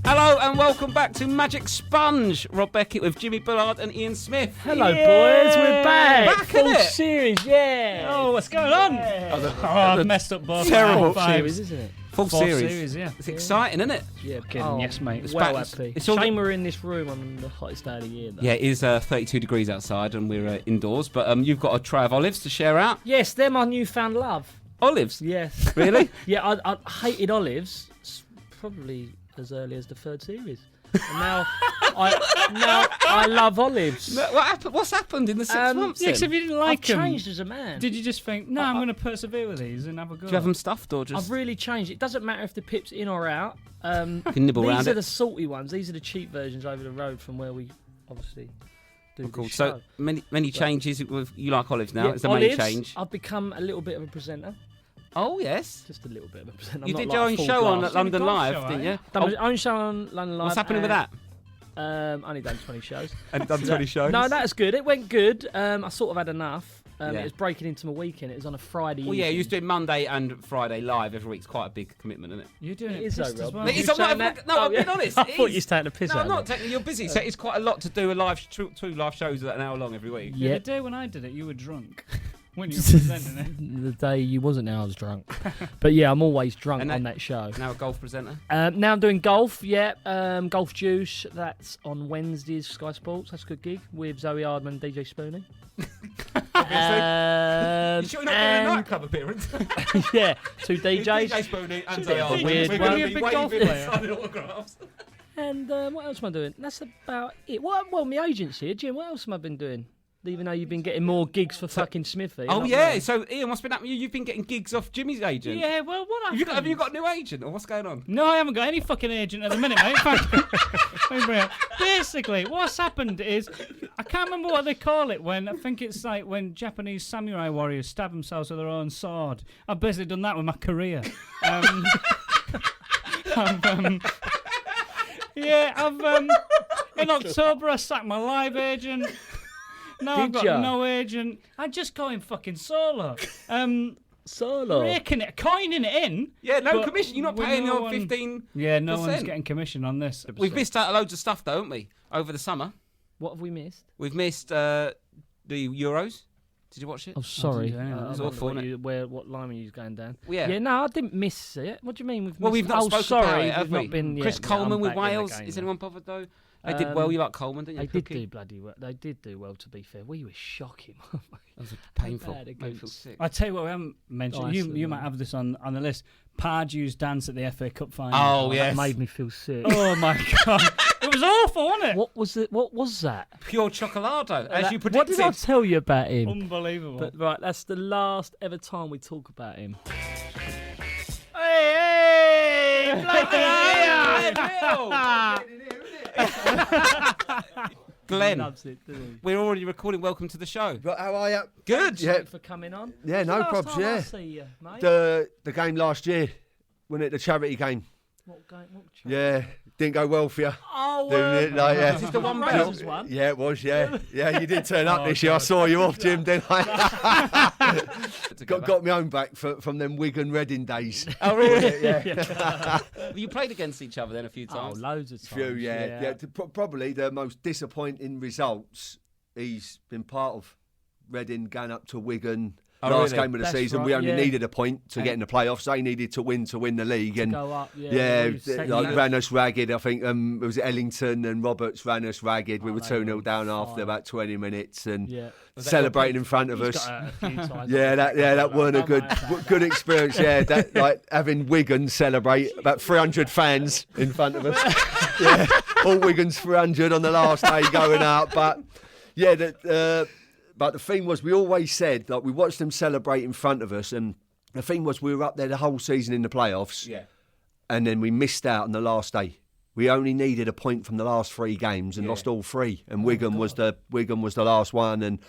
Hello and welcome back to Magic Sponge. Rob Beckett with Jimmy Bullard and Ian Smith. Hello, boys. We're back. Full series, yeah. Oh, what's going on? Yeah. I've messed up both. Terrible series, isn't it? Full Fourth series. yeah. It's exciting, isn't it? Yeah, Kidding, yes, mate. It's well back. happy. It's all Shame we're in this room on the hottest day of the year, though. Yeah, it is 32 degrees outside and we're indoors. But you've got a tray of olives to share out. Yes, they're my newfound love. Olives? Yes. Really? Yeah, I hated olives probably as early as the third series. And now I love olives. What's happened in the 6 months? Yeah, then? because if you didn't I've like them, changed as a man. did you just think, no, I'm going to persevere with these and have a go? Do you have them stuffed or just? I've really changed. It doesn't matter if the pip's in or out. You can nibble these around are it. the salty ones. These are the cheap versions over the road from where we obviously do Cool. this So show. many changes. You like olives now? Yeah, It's the olives, main change. I've become a little bit of a presenter. Oh yes. Just a little bit of a presenter. You I'm did not your like own full show on glass. London golf Live, show, didn't eh? you? Done my own show on London Live. What's happening with that? Only done 20 shows. And done 20 shows. No, that's good. It went good. I sort of had enough. Yeah. It was breaking into my weekend. It was on a Friday Well, yeah, evening. you used to do Monday and Friday live every week. It's quite a big commitment, isn't it? You're doing It it is though, pissed as Rob. well. It's You not- saying that? no, I'm being honest, I it thought is. you was taking a piss No, out I'm of not me. technically. You're busy, so it's quite a lot to do a live two live shows that are an hour long every week. Yeah, Yeah. the day when I did it, you were drunk. When you were presenting it. The day you wasn't there, I was drunk. But yeah, I'm always drunk And on that show. Now a golf presenter. Now I'm doing golf, yeah. Golf Juice, that's on Wednesdays, Sky Sports. That's a good gig with Zoe Hardman and DJ Spoonie. You sure you're not doing a nightclub appearance? Yeah, two DJs. DJ Spoonie and Should Zoe be a Hardman. weird We're one. going Be to a be big golf waving player. and signing autographs. And what else am I doing? That's about it. Well, my agent's here. Jim, what else have I been doing? Even though you've been getting more gigs for fucking Smithy. Oh not yeah, me. so Ian, what's been happening? You've been getting gigs off Jimmy's agent. Yeah, well, what Have you got a new agent, or what's going on? No, I haven't got any fucking agent at the minute, mate. In fact, basically, what's happened is, I can't remember what they call it when, I think it's like when Japanese samurai warriors stab themselves with their own sword. I've basically done that with my career. In October I sacked my live agent. Now I've Did got ya? no agent. I'm just going fucking solo. Solo. Raking it, coining it in. Yeah, no but commission. You're not with paying no your one- 15. Yeah, no one's 1%. getting commission on this. We've missed out loads of stuff, though, haven't we? Over the summer, What have we missed? we've missed the Euros. Did you watch it? Oh, sorry. do, yeah. I It's wonder awful, what, isn't what line were you going down? Well, yeah. Yeah, no, I didn't miss it. What do you mean? Well, we've not spoken sorry, about it, have we've we? not been. Chris yeah, Coleman I'm with back in the Wales. game Is now. anyone bothered though? They did well. You like Coleman, didn't you? They did Cookie? do bloody well. They did do well, to be fair. We were shocking. That was painful. bad Made me feel against- sick. I'll tell you what we haven't mentioned. You Iceland, might have this on the list. Pardew's dance at the FA Cup final. Oh, That yes. made me feel sick. Oh my god. It was awful, wasn't it? What was it? What was that? Pure chocolado, as you What predicted. did I tell you about him? Unbelievable. But right, that's the last ever time we talk about him. hey! Glenn, Loves it, doesn't he? we're already recording. Welcome to the show. But how are you? Good. Yeah, For coming on. yeah, When's the no last probs. time I Yeah, see you, mate. the game last year, wasn't it? The charity game. What game? What Yeah, didn't go well for you. Oh, Didn't it? Like, yeah. This is the one Rangers belt. one. Yeah, it was. Yeah, yeah. You did turn up this year. I saw you off, Jim. Didn't I? got my own back from them Wigan Reading days. Oh really? Yeah, You played against each other then a few Oh, times. loads of times. few. Yeah. Probably the most disappointing results he's been part of. Reading going up to Wigan. Oh, Last really? game of the That's season, right, we only yeah. needed a point to get in the playoffs. They needed to win the league, and Go up, yeah. yeah, we second like place. ran us ragged. I think it was Ellington and Roberts ran us ragged. We Oh, were they 2-0 were down after fire. about 20 minutes, and Yeah. celebrating in front of He's us. got a few times. That weren't a good experience. Yeah, that like having Wigan celebrate about 300 fans in front of us. Yeah, all Wigan's 300 on the last day going out, but yeah, but the thing was, we always said that we watched them celebrate in front of us, and the thing was, we were up there the whole season in the playoffs, Yeah. and then we missed out on the last day. We only needed a point from the last 3 games and lost all 3. And Wigan was the last one, and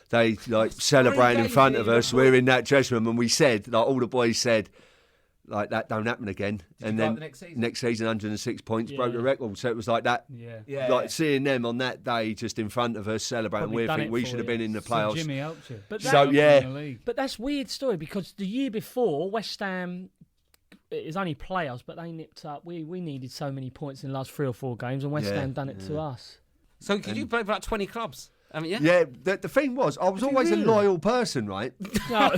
they like celebrating in games front here, of us. look. We're in that dressing room, and we said, like all the boys said, like that don't happen again. Did And you go then up the next season, 106 points, broke the Yeah. record. So it was like that. Yeah. Like seeing them on that day, just in front of us celebrating, Probably we done think it we for should have you. been in the So playoffs. Jimmy helped you. But So, that, yeah. In the league. but that's weird story because the year before West Ham, it was only playoffs, but they nipped up. We needed so many points in the last 3 or 4 games, and West Yeah, Ham done it to us. So could you play for like 20 clubs? I mean, Yeah, the thing was, I was always really? a loyal person, right? No,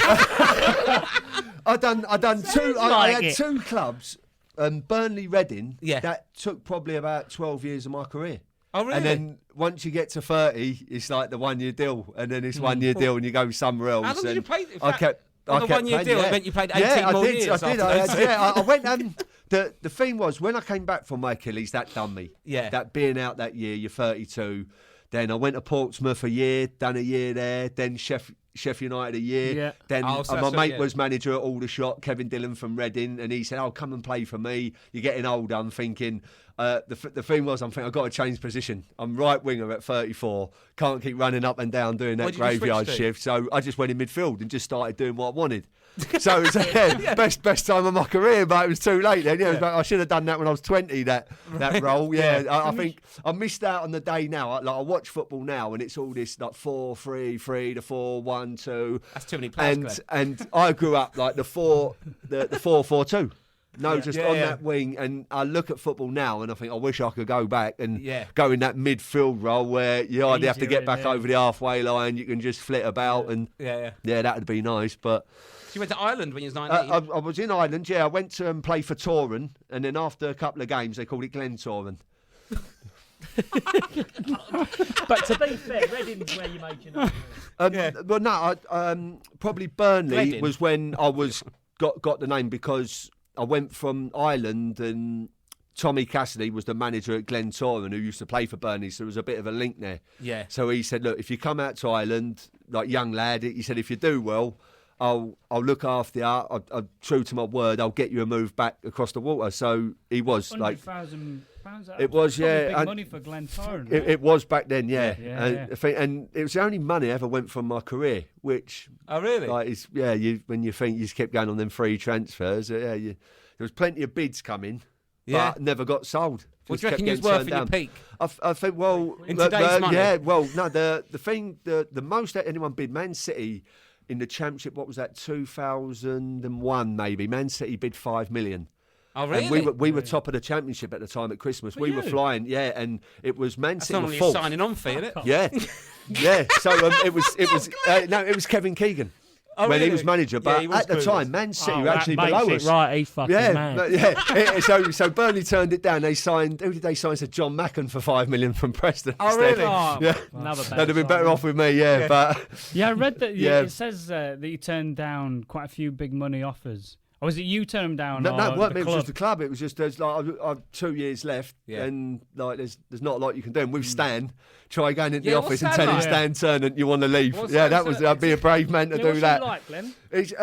I done two. I like had it. 2 clubs, Burnley, Reading. Yeah. That took probably about 12 years of my career. Oh, really? And then once you get to 30, it's like the 1-year deal, and then it's 1-year deal, and you go somewhere else. How long did and you play? In I fact, kept. on I the kept 1-year playing, deal, yeah. it meant you played 18 yeah, more I did, years. I did. after those. I went. The thing was, when I came back from my Achilles, that done me. Yeah. That being out that year, you're 32. Then I went to Portsmouth a year, done a year there. Then Sheffield United a year. Yeah. Then Oh, so my that's mate yeah. was manager at Aldershot, Kevin Dillon from Reading, and he said, "Oh, come and play for me. You're getting older." I'm thinking. The thing was, I'm thinking I've got to change position. I'm right winger at 34. Can't keep running up and down doing that What did you graveyard switch to? shift. So I just went in midfield and just started doing what I wanted. So it was best time of my career, but it was too late then. Yeah, it was like, I should have done that when I was 20. That role. Yeah, I think I missed out on the day now. I watch football now, and it's all this like 4-3-3 to 4-1-2. That's too many players. Glenn. And I grew up like the 4-4-2. No, on that wing, and I look at football now, and I think I wish I could go back and go in that midfield role where you either have to Easier, get back yeah. over the halfway line, you can just flit about, and Yeah. that would be nice. But You went to Ireland when you was 19. I was in Ireland. Yeah, I went to play for Toran, and then after a couple of games, they called it Glen Toran. but to be fair, Reading's where you made your name. Well, no, probably Burnley Reading. was when I was got the name because I went from Ireland and Tommy Cassidy was the manager at Glen Toran who used to play for Burnley, so there was a bit of a link there. Yeah. So he said, look, if you come out to Ireland, like young lad, he said, if you do well, I'll look after you. I'm true to my word. I'll get you a move back across the water. So he was like, £100,000. It was, probably yeah, big and money for Glen Ternent. it was back then, yeah. Yeah, and, yeah. I think, and it was the only money I ever went from my career, which Oh, really? like is when you think you just kept going on them free transfers, there was plenty of bids coming, Yeah. but never got sold. What Just do you reckon kept you was getting worth in your turned peak? I think, well, In today's money? yeah, well, no, the most that anyone bid, Man City in the Championship, what was that, 2001 maybe? Man City bid 5 million. Oh, really? And we were top of the Championship at the time at Christmas. We were flying, and it was Man That's City not were really a fourth. signing on fee, is it? Yeah, yeah. So it was Kevin Keegan when he really? was manager. Yeah, But he was at the clueless. time, Man City were that actually makes below it us. right, he's fucking Yeah, mad. yeah. So Burnley turned it down. They signed. Who did they sign? Said John Macken for 5 million from Preston. Oh, instead. really? Oh, Yeah. another bad They'd have been better signing. off with me. Yeah, but Yeah, I read that. Yeah. It says that you turned down quite a few big money offers. Or was it you turned them down? no, or it wasn't the me. It was club? just the club. It was just there's like I've 2 years left, Yeah. and like there's not a lot you can do. And with Stan, try going into the Yeah, what's office and Stan telling like? Stan Ternent you want to leave. What's Yeah, Stan that was Ternent? I'd be a brave man to Yeah, do what's he that. like, Glenn? It's,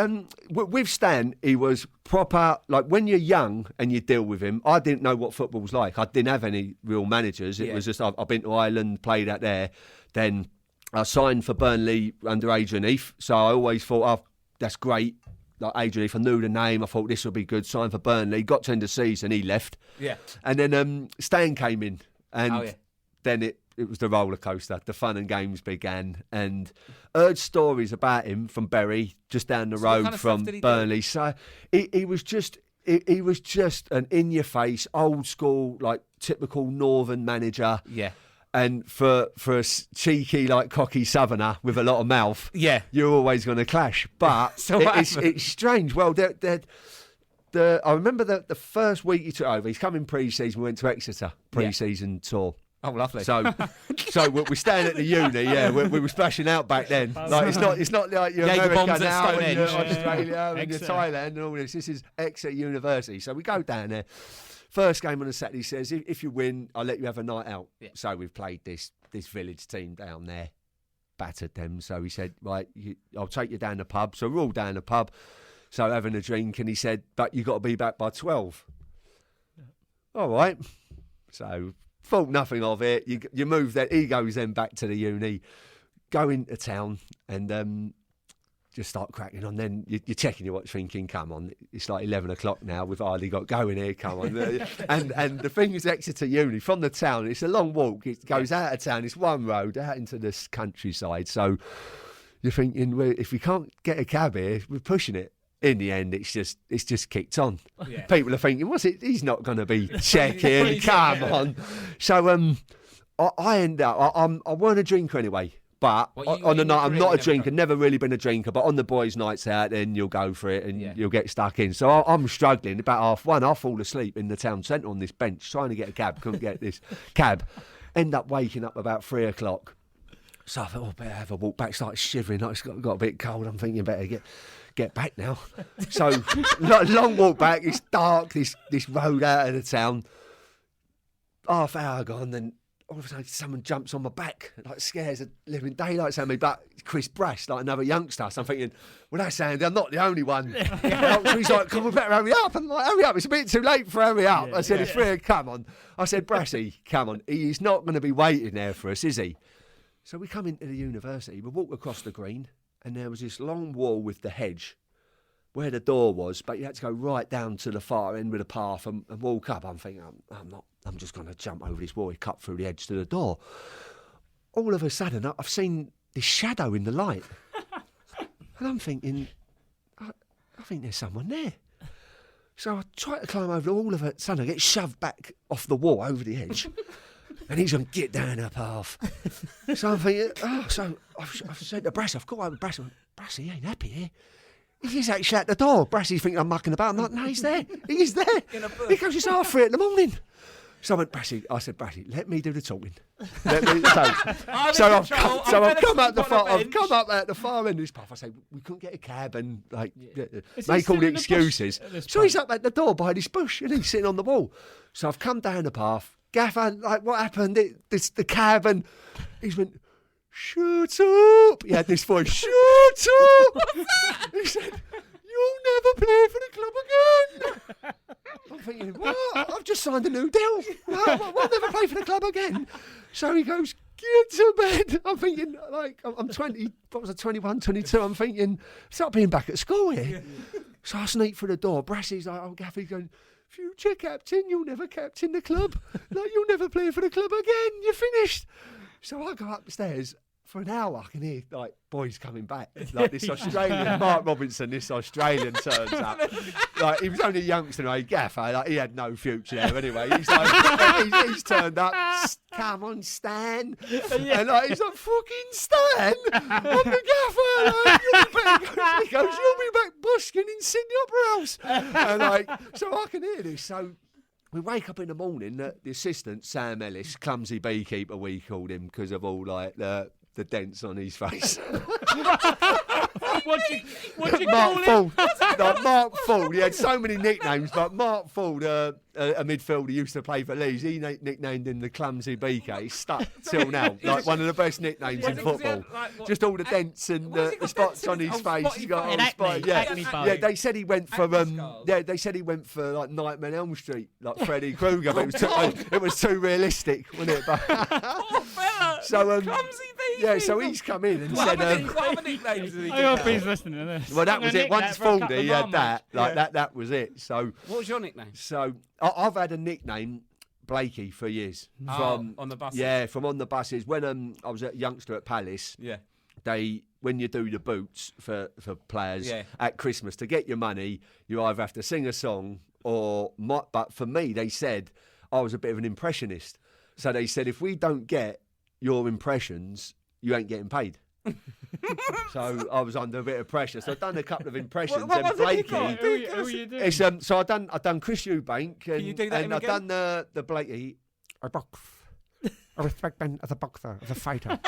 with Stan, he was proper. Like when you're young and you deal with him, I didn't know what football was like. I didn't have any real managers. It Yeah. was just I've been to Ireland, played out there. Then I signed for Burnley under Adrian Heath, so I always thought, oh, that's great. Like Adrian Heath, I knew the name. I thought this would be good. Signed for Burnley. Got to end the season, he left, Yeah. and then Stan came in, and Oh, yeah. then it was the roller coaster. The fun and games began, and heard stories about him from Bury, just down the So what road kind of stuff from did he do? Burnley. So he was just an in your face, old school, like typical northern manager. Yeah. And for a cheeky, like cocky southerner with a lot of mouth, Yeah. you're always going to clash. But So what it's happened? strange. Well, I remember the first week he took over. He's come in pre-season. We went to Exeter pre-season tour. Oh, lovely. So we're staying at the uni. Yeah, we were splashing out back then. Like it's not like you're Jaeger America bombs at now and you're Stonehenge. Australia and you're Exeter. Thailand and all this. This is Exeter University. So we go down there. First game on a Saturday says if you win, I'll let you have a night out. Yeah. So we've played this village team down there, battered them. So he said, right, I'll take you down the pub. So we're all down the pub. So having a drink, and he said, but you got to be back by 12. All right. So thought nothing of it. You move that. He goes then back to the uni, go into town, and just start cracking on. Then you're checking your watch, thinking, "Come on, it's like 11 o'clock now. We've hardly got going here. Come on." and the thing is, Exeter Uni from the town. It's a long walk. It goes out of town. It's one road out into this countryside. So you're thinking, well, if we can't get a cab here, we're pushing it. In the end, it's just kicked on. Yeah. People are thinking, "What's it? He's not going to be checking. Come on." So I end up. I weren't a drinker anyway. But on the night, I'm not a drinker, never really been a drinker, but on the boys' nights out, then you'll go for it and you'll get stuck in. So I'm struggling. About 1:30, I'll fall asleep in the town centre on this bench, trying to get a cab, couldn't get this cab. End up waking up about 3 o'clock. So I thought, better have a walk back, started shivering, it's got a bit cold, I'm thinking better get back now. So long walk back, it's dark, this road out of the town. Half hour gone, then all of a sudden someone jumps on my back, like scares the living daylights out of me. But Chris Brass, like another youngster, so I'm thinking, well, that's Andy, I'm not the only one. So he's like, come on, better hurry up. I'm like, hurry up, it's a bit too late for hurry up. I said, it's 3, come on. I said, Brassy, come on, he's not going to be waiting there for us, is he? So we come into the university, we walk across the green, and there was this long wall with the hedge where the door was, but you had to go right down to the far end with the path and walk up. I'm thinking, I'm just going to jump over this wall, cut through the edge to the door. All of a sudden, I've seen this shadow in the light. And I'm thinking, I think there's someone there. So I try to climb over, all of a sudden I get shoved back off the wall over the edge. And he's going to get down the path. So I'm thinking, so I've said to Brass, I've got over Brass. Brass, he ain't happy here. He's actually at the door. Brassy's thinking I'm mucking about. I'm like, no, he's there. He's there. He goes, it's 3:30 in the morning. So I went, Brassy, let me do the talking. So I've come up at the far end of this path. I say, we couldn't get a cab and make all the excuses. So he's up at the door by this bush and he's sitting on the wall. So I've come down the path. Gaffer, what happened? It's the cab, and he's went, shut up. He had this voice, shut up. He said, you'll never play for the club again. I'm thinking, what? I've just signed a new deal. I'll never play for the club again. So he goes, get to bed. I'm thinking, I'm 20, what was I, 21, 22. I'm thinking, start being back at school here. So I sneak through the door. Brassy's like, Gaffy's going, future captain, you'll never captain the club. You'll never play for the club again. You're finished. So I go upstairs. For an hour, I can hear boys coming back. This Australian, Mark Robinson, this Australian turns up. He was only a youngster, Gaffer. He had no future there anyway. He's he's turned up. Come on, Stan. And he's like, fucking Stan. I'm the Gaffer. He goes, you'll be back busking in Sydney Opera House. And so I can hear this. So we wake up in the morning. The assistant, Sam Ellis, clumsy beekeeper, we called him because of all the dents on his face. What do you Mark call him? Ford. Mark Ford. He had so many nicknames, but Mark Ford, a midfielder, used to play for Leeds. He nicknamed him the clumsy beaker. He's stuck till now. One of the best nicknames in football. Just all the dents and the spots on his face. He's got all spots. Yeah, they said he went for Nightmare on Elm Street, like Freddy Krueger. But it was too realistic, wasn't it? So clumsy yeah, so he's come in and said, what other nicknames did he I hope he's listening to this. well, that was it. Once Fordy, he had that. That was it. So what was your nickname? So I've had a nickname, Blakey, for years. On the buses? Yeah, from on the buses. When I was a youngster at Palace, when you do the boots for players at Christmas, to get your money, you either have to sing a song but for me, they said I was a bit of an impressionist. So they said, if we don't get your impressions, you ain't getting paid. So I was under a bit of pressure. So I've done a couple of impressions. What Blakey. Who are you doing? So I've done Chris Eubank, and you do that and I've done the Blakey. I box. I respect men as a boxer, as a fighter.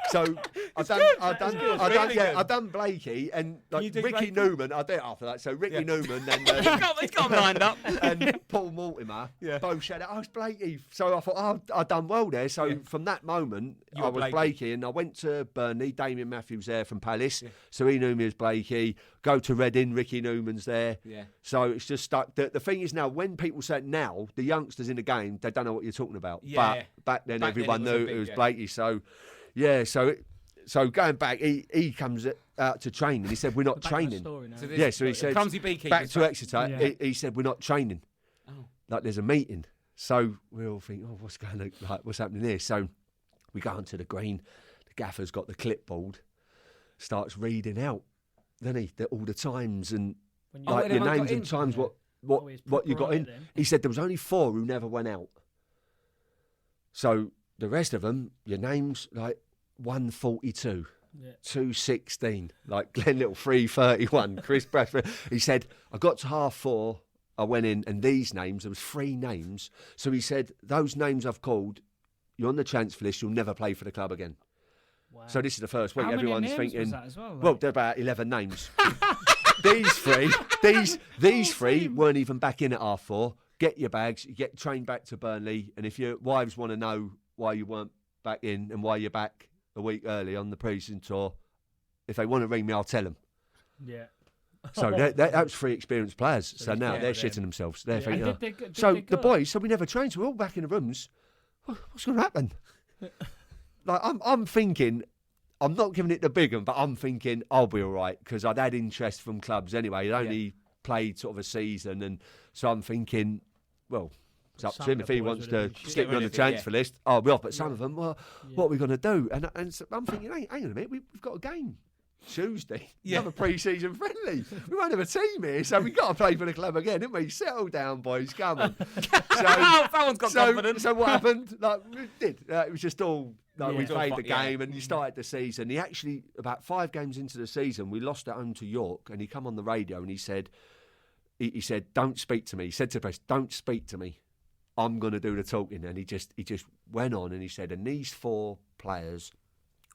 So I've done Blakey and Ricky Blakey? Newman. I did it after that. So Ricky Newman and He's got lined up. and Paul Mortimer both said, "Oh, it's Blakey." So I thought, I've done well there. So from that moment, I was Blakey, and I went to Burnley. Damien Matthews there from Palace, so he knew me as Blakey. Go to Reading, Ricky Newman's there. Yeah. So it's just stuck. The thing is now, when people say it now, the youngsters in the game, they don't know what you're talking about. Yeah. But back then, everyone knew it was Blakey. So. Yeah, so going back, he comes out to train, and he said, we're not Back to my training. story now. So this- Yeah, so he said, clumsy beekeepers back to Exeter, Yeah. he said, we're not training. Oh. Like, there's a meeting. So we all think, what's happening here? So we go onto the green. The gaffer's got the clipboard, starts reading out, doesn't he? All the times and When Oh, like and your everyone names got and in? times Yeah. what Oh, he's what you proper got on in. it then. He said there was only 4 who never went out. So the rest of them, your names like 142. Yeah. 216, like Glen Little 331, Chris Bradford. He said, I got to 4:30, I went in, and these names, there was 3 names. So he said, those names I've called, you're on the transfer list, you'll never play for the club again. Wow. So this is the first week, How many everyone's names thinking, was that as well? well, there are about 11 names. These three weren't even back in at 4:30. Get your bags, you get trained back to Burnley, and if your wives want to know why you weren't back in and why you're back a week early on the pre-season tour, if they want to ring me, I'll tell them. Yeah. So that was 3 experienced players. So he's now proud they're of them. shitting themselves. They're Yeah. thinking, And oh. did So they the go? boys, so we never trained, so we're all back in the rooms. What's going to happen? Like I'm thinking, I'm not giving it the big one, but I'm thinking I'll be all right because I'd had interest from clubs anyway. I'd only played sort of a season, and so I'm thinking, well, it's up Some to him of if the he boys wants would to have been stick me on the shit. Get rid of it, transfer list. I'll be off. But some Yeah. of them, well, Yeah. what are we going to do? And so I'm thinking, hang on a minute, we've got a game Tuesday. Yeah. Another pre-season friendly. We won't have a team here, so we've got to play for the club again, haven't we? Settle down, boys. Come on. Oh, someone's got confidence. So what happened? Like we did. It was just all like we Yeah. played the Yeah. game and you started the season. He actually about 5 games into the season, we lost at home to York, and he come on the radio and he said, "Don't speak to me." He said to the press, "Don't speak to me. I'm going to do the talking." And he just went on and he said, "And these 4 players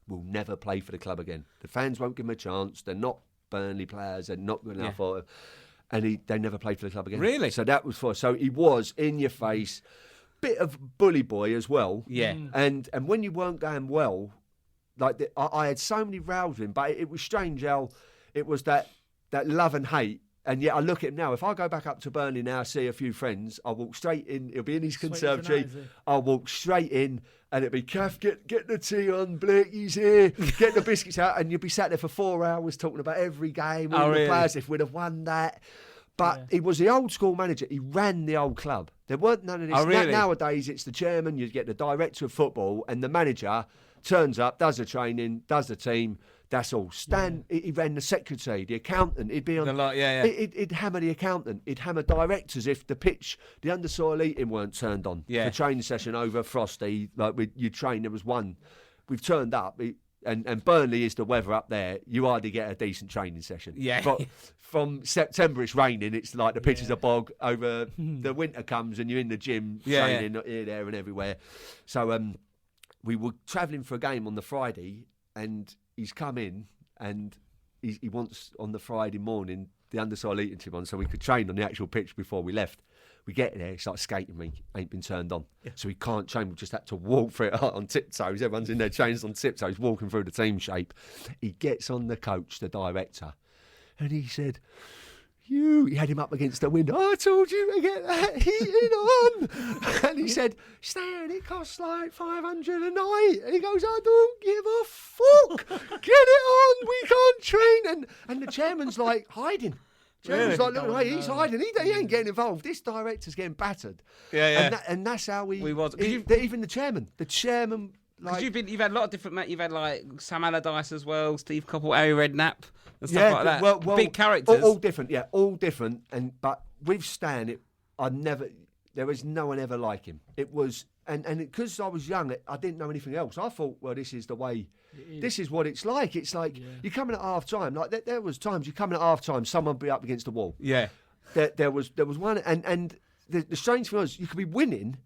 will never play for the club again. The fans won't give them a chance. They're not Burnley players. They're not good enough for." And they never played for the club again. Really? So that was so he was in your face, bit of bully boy as well. Yeah. And when you weren't going well, like I had so many rows with him, but it was strange how it was that love and hate. And yet I look at him now. If I go back up to Burnley now, see a few friends, I'll walk straight in. He'll be in his Sweet as conservatory. an eye, is he? I'll walk straight in, and it'll be Kath, get the tea on, Blakey's here, get the biscuits out, and you'll be sat there for 4 hours talking about every game, all Oh, the really? players, if we'd have won that. But Yeah. he was the old school manager. He ran the old club. There weren't none of this. Oh, really? Nowadays, it's the chairman. You get the director of football, and the manager turns up, does the training, does the team. That's all. Stan, he ran the secretary, the accountant. He'd be on. The lot, yeah, yeah. He'd hammer the accountant. He'd hammer directors if the pitch, the undersoil eating weren't turned on. Yeah. The training session over Frosty, like you train. There was one. We've turned up. And Burnley is the weather up there. You hardly get a decent training session. Yeah. But from September it's raining. It's like the pitch is a bog. Over the winter comes and you're in the gym training here, there, and everywhere. So we were travelling for a game on the Friday, and he's come in and he wants on the Friday morning the undersoil eating team on, so we could train on the actual pitch before we left. We get there, it's like skating rink, ain't been turned on. So we can't train, we just had to walk through it on tiptoes. Everyone's in their chains on tiptoes, walking through the team shape. He gets on the coach, the director, and he said, he had him up against the window. I told you to get that heating on. And he said, Stan, it costs like 500 a night. And he goes, I don't give a fuck. Get it on. We can't train. And the chairman's like hiding. Chairman's like, look, hey, he's hiding. He ain't getting involved. This director's getting battered. Yeah, yeah. And that's how we was. even the chairman. Because you've had a lot of different, mate. You've had like Sam Allardyce as well, Steve Coppell, Arry Redknapp, and stuff like that. Well, big characters. all different, yeah, all different. But with Stan, there was no one ever like him. It was, and because I was young, I didn't know anything else. I thought, well, this is the way, this is what it's like. It's like you're coming at half time. Like there was times you're coming at half time, someone would be up against the wall. Yeah. There was one, and the strange thing was, you could be winning,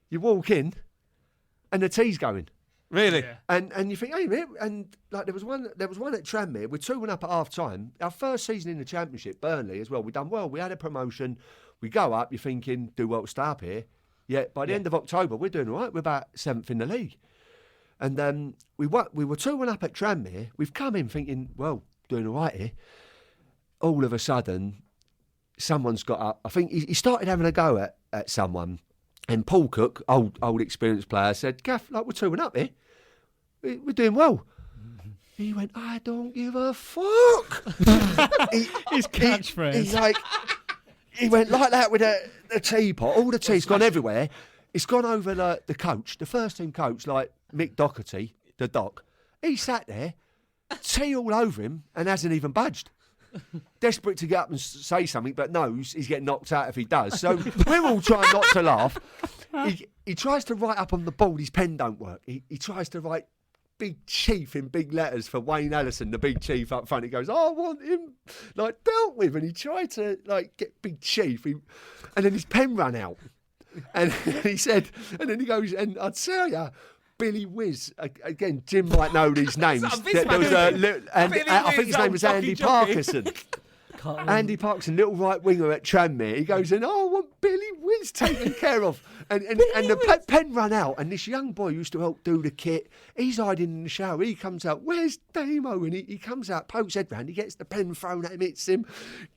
you walk in, and the tea's going. Really? Yeah. And you think, hey, mate, and like there was one at Tranmere. We're 2-1 up at half time. Our first season in the Championship, Burnley as well. We done well. We had a promotion. We go up. You're thinking, do well to stay up here. Yeah. By the end of October, we're doing all right. We're about 7th in the league. And we were 2-1 up at Tranmere. We've come in thinking, well, doing all right here. All of a sudden, someone's got up. I think he started having a go at someone. And Paul Cook, old experienced player, said, Gaff, like we're 2-1 up here. We're doing well. He went, I don't give a fuck. His catchphrase. He's like, he went like that with the teapot. All the tea's gone everywhere. It's gone over the coach, the first team coach, like Mick Doherty, the doc. He sat there, tea all over him, and hasn't even budged. Desperate to get up and say something, but knows he's getting knocked out if he does. So we're all trying not to laugh. He tries to write up on the board, his pen don't work. He tries to write Big Chief in big letters for Wayne Allison, the Big Chief up front. He goes, I want him like dealt with, and he tried to like get Big Chief, and then his pen ran out, and he said, and then he goes, and I'd tell you, Billy Whiz again. Jim might know these names. There was I think his name was Andy Parkinson. Andy Parkinson, little right winger at Tranmere. He goes, and I want Billy Whiz taken care of. And the pen ran out, and this young boy used to help do the kit. He's hiding in the shower. He comes out, where's Damo? And he comes out, pokes head round, he gets the pen thrown at him, hits him,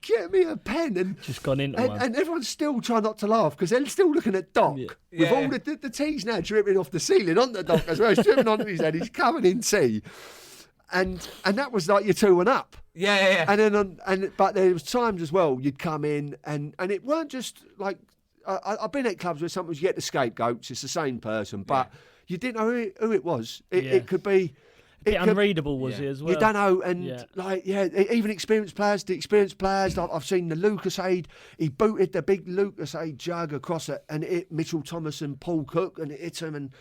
get me a pen. And just gone into one. And everyone's still trying not to laugh because they're still looking at Doc. With all the tea's now dripping off the ceiling on the Doc as well. It's dripping onto his head. He's covered in tea. And that was like your 2-1-up. Yeah. And then but there was times as well you'd come in and it weren't just like I've been at clubs where sometimes you get the scapegoats. It's the same person, but you didn't know who it was. It could be. A bit unreadable, was he as well? You don't know, and even experienced players. The experienced players, I've seen the Lucas Aid. He booted the big Lucas Aid jug across it, and it hit Mitchell Thomas and Paul Cook, and it hit him, and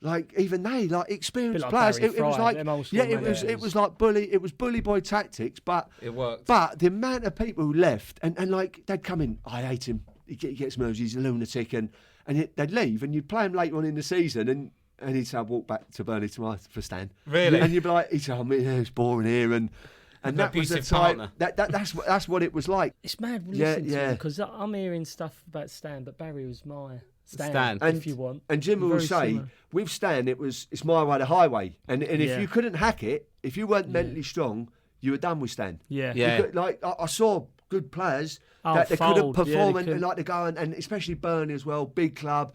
like even they, like experienced players. It was like it was like bully boy tactics, but it worked. But the amount of people who left, and like they'd come in, I hate him. He gets nerves. He's a lunatic, and they'd leave, and you'd play him later on in the season, and he'd say, I'll walk back to Burnley tomorrow for Stan. Really? And you'd be like, he'd say, it's boring here, and that was the time. That's what it was like. It's mad listening to him because I'm hearing stuff about Stan, but Barry was my Stan. If you want. And Jim will say, with Stan, it's my way, the highway, and if you couldn't hack it, if you weren't mentally strong, you were done with Stan. I saw good players that they couldn't perform and like to go and especially Burnley as well, big club.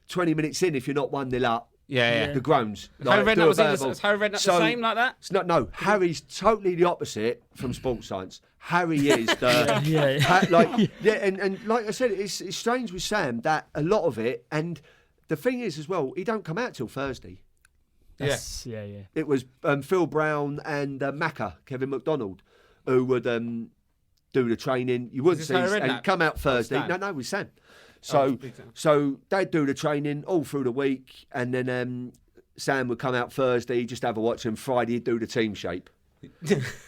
20 minutes in, if you're not 1-0 up, the groans. Harry Redknapp the same like that? It's no, Harry's totally the opposite from sports science. Harry is the and like I said, it's strange with Sam that a lot of it, and the thing is as well, he don't come out till Thursday. Yes, It was Phil Brown and Macca, Kevin McDonald, who would do the training. You wouldn't see and come out Thursday. No, with Sam. So they'd do the training all through the week, and then Sam would come out Thursday, just have a watch, and Friday he'd do the team shape.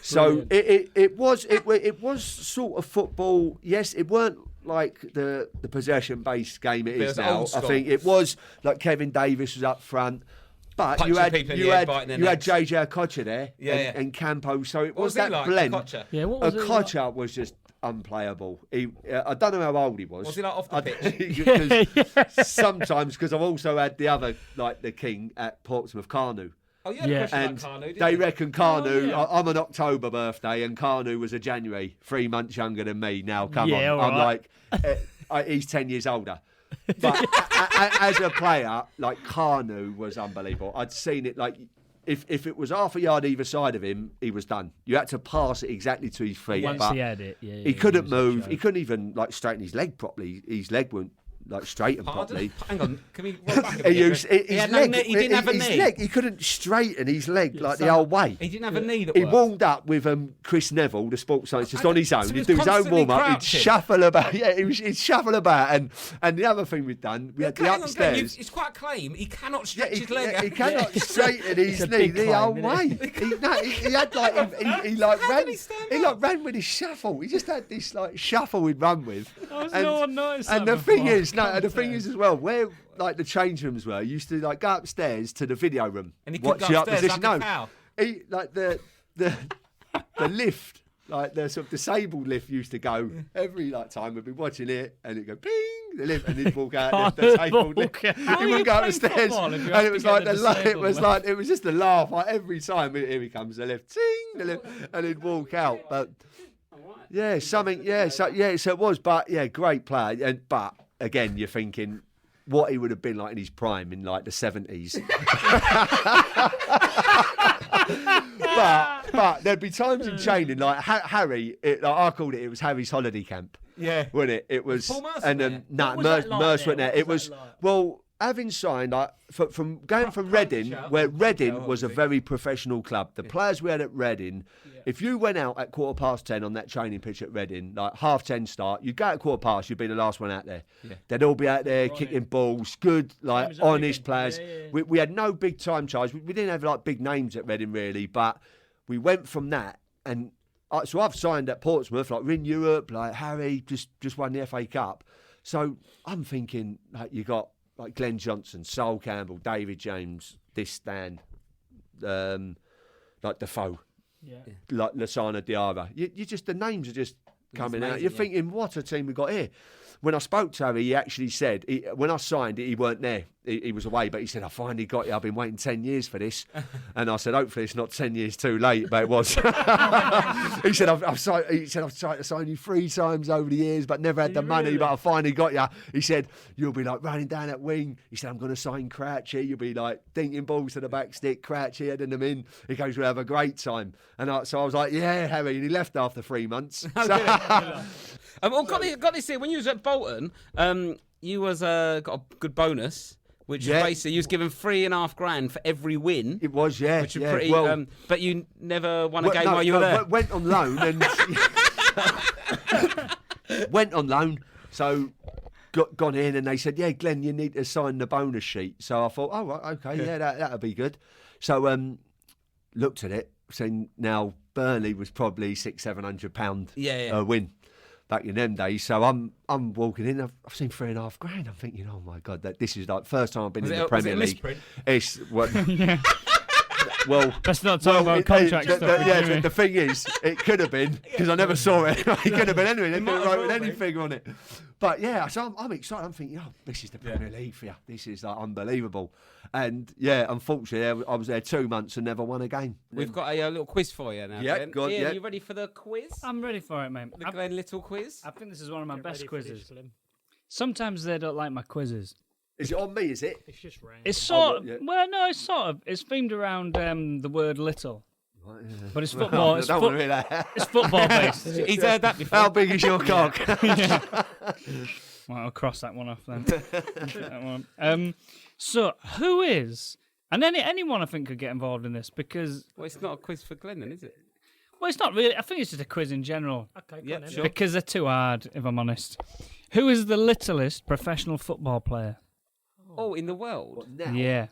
So it was sort of football. Yes, it weren't like the possession-based game it is now. I think it was like Kevin Davis was up front. But you had JJ Okocha there and Campo, so it was that blend. Okocha was just unplayable. I don't know how old he was. Was he like off the pitch? Sometimes, because I've also had the other, like the king at Portsmouth, Carnu. Oh, you had a question about Carnu, didn't they you? reckon Carnu, I'm an October birthday, and Carnu was a January, 3 months younger than me. Now, come on. I'm like, he's 10 years older. But as a player, like Carnu was unbelievable. I'd seen it like if it was half a yard either side of him, he was done. You had to pass it exactly to his feet. Once he had it, he couldn't move. He couldn't even like straighten his leg properly. His leg wouldn't like straighten properly. Hang on, can we roll back a bit? He didn't have a knee. He couldn't straighten his leg like the old way. He didn't have a knee that He worked. warmed up with Chris Neville, the sports scientist, just on his own. So he'd do his own warm up. He'd shuffle about. He'd shuffle about. And the other thing we'd done, we had the upstairs. It's quite a claim. He cannot stretch his leg. He cannot straighten his knee the old way. He had like he ran with his shuffle. He just had this like shuffle he'd run with. And the thing is as well, where like the change rooms were, he used to like go upstairs to the video room and he could go upstairs like a cow. He like the lift, like the sort of disabled lift used to go every like time we'd be watching it, and it'd go ping the lift, and he'd walk out the disabled lift. He wouldn't go upstairs, and it was like it was just a laugh like every time. Here he comes, the lift, ting the lift, and he'd walk out. But so it was. But great player, but again, you're thinking what he would have been like in his prime in like the 70s. but there'd be times in training like Harry. I called it. It was Harry's holiday camp. Yeah. Wasn't it? It was. Paul Mercer And there? no, What was that like Mercer there? went there. What It was was that like? well. Having signed, like, from going from Reading, where Reading was a very professional club. The players we had at Reading, if you went out at 10:15 on that training pitch at Reading, like 10:30 start, you'd go at 10:15, you'd be the last one out there. Yeah. They'd all be out there kicking balls, good, like as honest Reading. players. Yeah. We had no big time charge. We didn't have like big names at Reading really, but we went from that and. So I've signed at Portsmouth, like we're in Europe, like Harry just won the FA Cup. So I'm thinking, like you got like Glenn Johnson, Sol Campbell, David James, this Stan, like Defoe, like Lasana Diarra. You just the names are just coming out. You're thinking, what a team we got here. When I spoke to Harry, he actually said, when I signed it, he weren't there. He was away, but he said, I finally got you. I've been waiting 10 years for this. And I said, hopefully it's not 10 years too late, but it was. He said, I've tried to sign you 3 times over the years, but never had the money, but I finally got you. He said, you'll be like running down that wing. He said, I'm going to sign Crouchy. You'll be like dinking balls to the back stick, Crouchy, heading them in. He goes, we'll have a great time. And so I was like, yeah, Harry. And he left after 3 months. Well, got this here. When you was at Bolton, you was got a good bonus, which basically you was given $3,500 for every win. It was, yeah. Which is pretty. But you never won a game while you were there. Went on loan and went on loan. So gone in and they said, yeah, Glenn, you need to sign the bonus sheet. So I thought, oh, right, okay, yeah, that'll be good. So looked at it, saying now Burnley was probably £600-700 a win. Back in them days, so I'm walking in. I've seen $3,500. I'm thinking, oh my god, this is like first time I've been in the Premier League. It's what. Well, let's not talk about contract stuff. The thing is, it could have been because I never saw it. It could have been anyway. They could have wrote any figure on it. But yeah, so I'm excited. I'm thinking, oh, this is the Premier League for you. This is like unbelievable. And yeah, unfortunately, I was there 2 months and never won a game. We've got a little quiz for you now. Yeah, Glenn. go on, Ian, yeah. you ready for the quiz? I'm ready for it, mate. The Glen Little quiz. I think this is one of my best quizzes. Sometimes they don't like my quizzes. Is it on me? Is it? It's just random. It's sort of, well, no, it's sort of. It's themed around the word little. Right, yeah. But it's football. I don't want to hear that. It's football based. He's heard that before. How big is your cock? Well, I'll cross that one off then. That one. So, who is, and anyone I think could get involved in this because. Well, it's not a quiz for Glenn, then, is it? Well, it's not really. I think it's just a quiz in general. Okay, Yeah, go on, sure. Because they're too hard, if I'm honest. Who is the littlest professional football player? Oh, in the world? What, now? Yeah,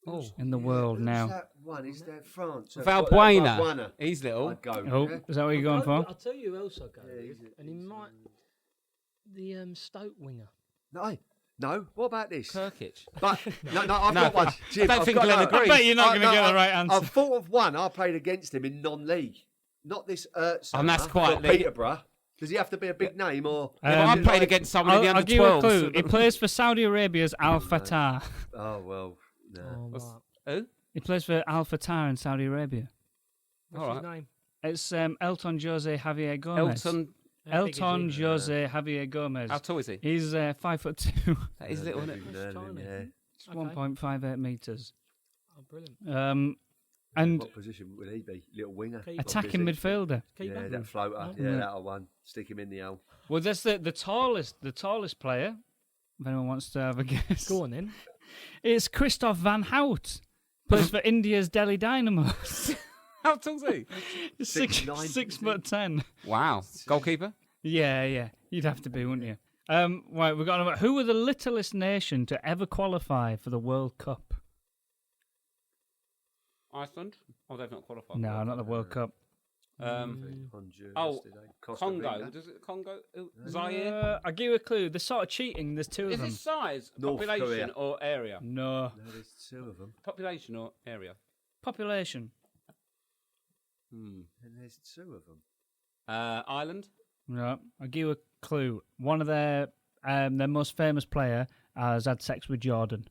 Oh. in the world Who's now. that one? Is that France? Valbuena. Valbuena. He's little. I'd go. Oh, yeah. is that what you're going for? I'll tell you who else I'll go with, and he might. The Stoke winger. No. What about this? Kirkic. But no, I've got one. Jim, I don't I've think got Glenn no. agrees. I bet you're not going to get the right answer. I've thought of one. I played against him in non-league. Not this And that's quite but league. Peterborough. Does he have to be a big name or? Yeah, but I played against someone in the I'll under give you a 12s. clue. He plays for Saudi Arabia's Al Fatah. Oh well. No. Oh, right. Who? He plays for Al Fatah in Saudi Arabia. What's All his right. name? It's Elton Jose Javier Gomez. Elton. How big is he? Elton Jose Javier Gomez. How tall is he? He's 5'2". That is little, isn't it? That's tiny. Yeah. It's 1.58 meters. Oh, brilliant. And What position would he be? Little winger. Keeper. attacking midfielder. Keeper? Yeah, that floater. Oh. Yeah, that'll one. Stick him in the hole. Well, that's the tallest player. If anyone wants to have a guess, Go on then. it's Christoph Van Hout. Plays for India's Delhi Dynamos. How tall's he? 6'10". Wow. Goalkeeper? Yeah. You'd have to be, wouldn't you? Right, we've got who were the littlest nation to ever qualify for the World Cup? Iceland? Oh, they've not qualified. No, not the World Cup. Honduras, Oh, did they? Costa Congo. Rica? Does it Congo? Zaire? I'll give you a clue. They're sort of cheating. There's two of Is them. it size, North population, Korea. or area? No. No, there's 2 of them. Population or area? Population. And there's 2 of them. Ireland? No. I'll give you a clue. One of their most famous player has had sex with Jordan.